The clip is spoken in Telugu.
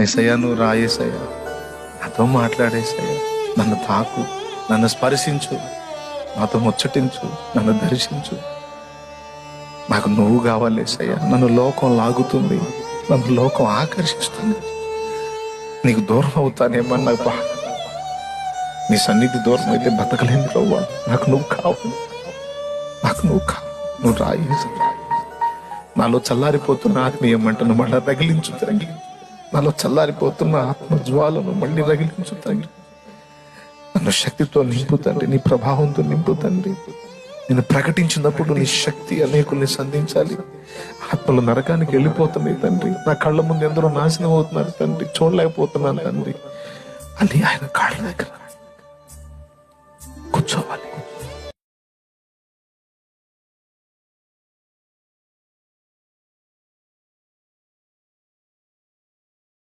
ఏసయ్యా నువ్వు రాయేసయ్యా, నాతో మాట్లాడేసయ్యా, నన్ను తాకు, నన్ను స్పర్శించు, నాతో ముచ్చటించు, నన్ను దర్శించు. నాకు నువ్వు కావాలేసయ్యా. నన్ను లోకం లాగుతుంది, నన్ను లోకం ఆకర్షిస్తుంది. నీకు దూరం అవుతానేమన్నా బాధ. నీ సన్నిధి దూరం అయితే బతకలేను ప్రభువా. నాకు నువ్వు కావాలి, నాకు నువ్వు కావాలి. నువ్వు రాయేసి నాలో చల్లారిపోతున్న ఆత్మీయ మంటను మళ్ళీ రగిలించు తండ్రి. నాలో చల్లారిపోతున్న ఆత్మ జ్వాలను మళ్ళీ రగిలించు తండ్రి. నన్ను శక్తితో నింపు తండ్రి, నీ ప్రభావంతో నింపు తండ్రి. నేను ప్రకటించినప్పుడు నీ శక్తి అనేకుల్ని సంధించాలి. ఆత్మలు నరకానికి వెళ్ళిపోతున్నాయి తండ్రి. నా కళ్ళ ముందు ఎందరో నాశనం అవుతున్నారు తండ్రి, చూడలేకపోతున్నాను తండ్రి. అని ఆయన కాళ్ళ దగ్గర